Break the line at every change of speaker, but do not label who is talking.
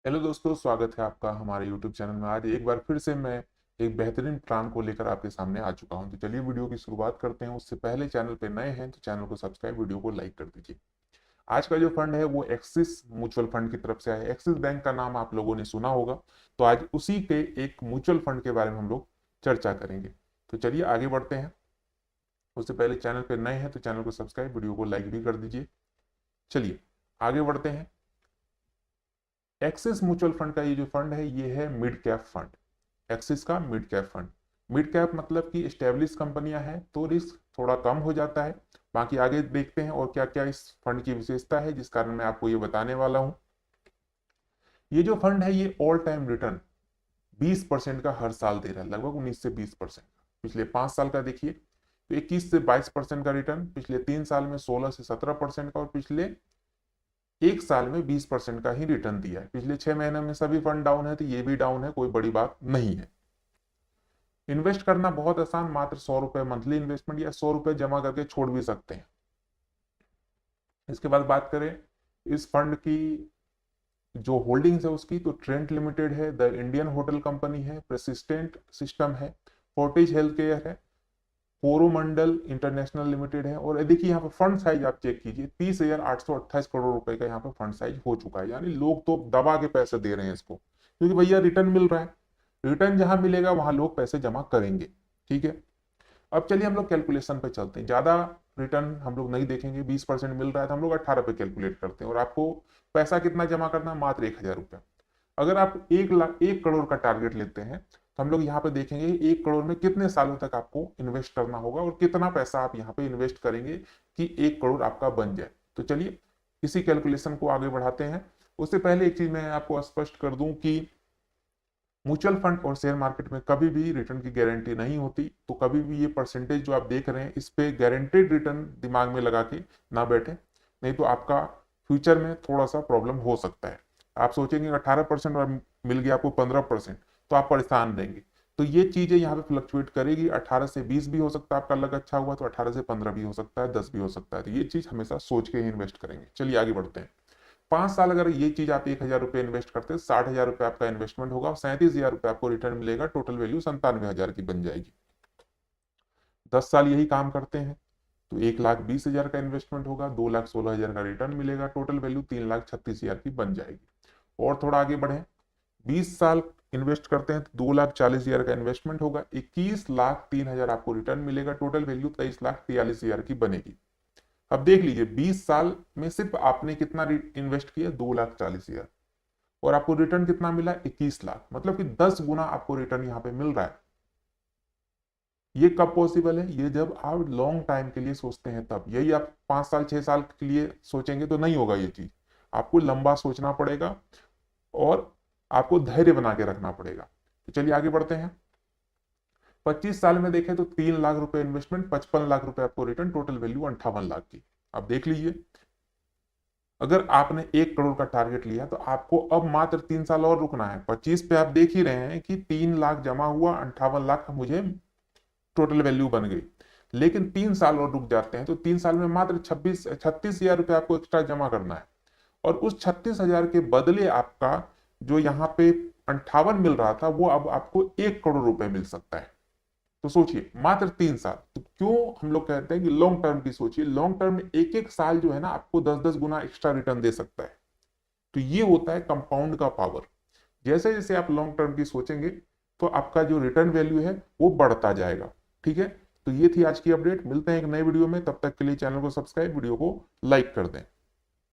Hello दोस्तों, स्वागत है आपका हमारे YouTube चैनल में। आज एक बार फिर से मैं एक बेहतरीन प्लान को लेकर आपके सामने आ चुका हूं। तो चलिए वीडियो की शुरुआत करते हैं। उससे पहले चैनल पे नए हैं तो चैनल को सब्सक्राइब, वीडियो को लाइक कर दीजिए। आज का जो फंड है वो एक्सिस म्यूचुअल फंड की तरफ से आया है। एक्सिस बैंक का नाम आप लोगों ने सुना होगा, तो आज उसी के एक म्यूचुअल फंड के बारे में हम लोग चर्चा करेंगे। तो चलिए आगे बढ़ते हैं। उससे पहले चैनल पे नए हैं तो चैनल को सब्सक्राइब, वीडियो को लाइक भी कर दीजिए। चलिए आगे बढ़ते हैं। एक्सिस म्यूचुअल फंड का ये जो फंड है ये है मिड कैप फंड। एक्सिस का mid cap fund. Mid cap मतलब कि एस्टेब्लिश कंपनियां हैं तो रिस्क थोड़ा कम हो जाता है। बाकी आगे देखते हैं और क्या क्या इस फंड की विशेषता है, जिस कारण मैं आपको ये बताने वाला हूं। ये जो फंड है ये ऑल टाइम रिटर्न 20% का हर साल दे रहा है, लगभग 19 से 20%। पिछले 5 साल का देखिए तो 21 से 22% का रिटर्न, पिछले 3 साल में 16 से 17% का, और पिछले 1 साल में 20% का ही रिटर्न दिया है। पिछले 6 महीने में सभी फंड डाउन है तो ये भी डाउन है, कोई बड़ी बात नहीं है। इन्वेस्ट करना बहुत आसान, मात्र 100 रुपए मंथली इन्वेस्टमेंट या 100 रुपए जमा करके छोड़ भी सकते हैं। इसके बाद बात करें इस फंड की जो होल्डिंग्स है उसकी, तो ट्रेंट लिमिटेड है, द इंडियन होटल कंपनी है, प्रेसिस्टेंट सिस्टम है, फोर्टिज हेल्थ केयर है, कोरोमंडल इंटरनेशनल लिमिटेड है। और देखिए यहाँ पे फंड साइज आप चेक कीजिए, 30,828 करोड़ रुपए का यहाँ पे फंड साइज हो चुका है। यानी लोग तो दबा के पैसे दे रहे हैं इसको, क्योंकि भैया रिटर्न मिल रहा है। रिटर्न जहां मिलेगा वहां लोग पैसे जमा करेंगे। ठीक है, अब चलिए हम लोग कैलकुलेशन पे चलते हैं। ज्यादा रिटर्न हम लोग नहीं देखेंगे, 20% मिल रहा है तो हम लोग 18 पे कैलकुलेट करते हैं। और आपको पैसा कितना जमा करना है? मात्र 1,000 रुपया। अगर आप 1 लाख 1 करोड़ का टारगेट लेते हैं तो हम लोग यहाँ पे देखेंगे 1 करोड़ में कितने सालों तक आपको इन्वेस्ट करना होगा और कितना पैसा आप यहाँ पे इन्वेस्ट करेंगे कि 1 करोड़ आपका बन जाए। तो चलिए इसी कैलकुलेशन को आगे बढ़ाते हैं। उससे पहले एक चीज मैं आपको स्पष्ट कर दूं कि म्यूचुअल फंड और शेयर मार्केट में कभी भी रिटर्न की गारंटी नहीं होती। तो कभी भी ये परसेंटेज जो आप देख रहे हैं इस पे गारंटेड रिटर्न दिमाग में लगा के ना बैठे, नहीं तो आपका फ्यूचर में थोड़ा सा प्रॉब्लम हो सकता है। आप सोचेंगे 18% और मिल गया आपको 15%, तो आप परेशान रहेंगे। तो ये चीजें यहाँ पे फ्लक्चुएट करेगी। 18 से 20 भी हो सकता है, आपका लग अच्छा हुआ तो 18 से 15 भी हो सकता है, 10 भी हो सकता है। तो ये चीज हमेशा सोच के ही इन्वेस्ट करेंगे। चलिए आगे बढ़ते हैं। 5 साल अगर ये चीज आप 1,000 रुपए इन्वेस्ट करते हैं, 60,000 रुपए आपका इन्वेस्टमेंट होगा और 37,000 रुपए आपको रिटर्न मिलेगा। टोटल वैल्यू 97,000 की बन जाएगी। 10 साल यही काम करते हैं तो 1,20,000 का इन्वेस्टमेंट होगा, 2,16,000 का रिटर्न मिलेगा। टोटल वैल्यू 3,36,000 की बन जाएगी। और थोड़ा आगे बढ़े, 20 साल इन्वेस्ट करते हैं तो 2,40,000 का इन्वेस्टमेंट होगा, 21,03,000 आपको रिटर्न मिलेगा। टोटल वैल्यू 23,43,000 की बनेगी। अब देख लीजिए 20 साल में सिर्फ आपने कितना इन्वेस्ट किया? 2,40,000, और आपको रिटर्न कितना मिला? 21 लाख। मतलब कि 10 गुना आपको रिटर्न यहाँ पे मिल रहा है। ये कब पॉसिबल है? ये जब आप लॉन्ग टाइम के लिए सोचते हैं तब। यही आप 5 साल 6 साल के लिए सोचेंगे तो नहीं होगा ये चीज। आपको लंबा सोचना पड़ेगा और आपको धैर्य बना के रखना पड़ेगा। तो चलिए आगे बढ़ते हैं। 25 साल में देखें तो 3 लाख रुपए इन्वेस्टमेंट, 55 लाख रुपए आपको रिटर्न, टोटल वैल्यू 58 लाख की। अब देख लीजिए, अगर आपने 1 करोड़ का टारगेट लिया तो आपको अब मात्र 3 साल और रुकना है। 25 पे आप देख ही रहे हैं कि 3 लाख जमा हुआ, 58 लाख मुझे टोटल वैल्यू बन गई। लेकिन 3 साल और रुक जाते हैं तो 3 साल में मात्र 36,000 रुपये आपको एक्स्ट्रा जमा करना है। और उस 36,000 के बदले आपका जो यहाँ पे 58 मिल रहा था वो अब आपको 1 करोड़ रुपए मिल सकता है। तो सोचिए मात्र 3 साल। तो क्यों हम लोग कहते हैं कि लॉन्ग टर्म की सोचिए। लॉन्ग टर्म में एक एक साल जो है ना आपको 10-10 गुना एक्स्ट्रा रिटर्न दे सकता है। तो ये होता है कंपाउंड का पावर। जैसे जैसे आप लॉन्ग टर्म की सोचेंगे तो आपका जो रिटर्न वैल्यू है वो बढ़ता जाएगा। ठीक है, तो ये थी आज की अपडेट। मिलते हैं एक नए वीडियो में, तब तक के लिए चैनल को सब्सक्राइब, वीडियो को लाइक कर दें।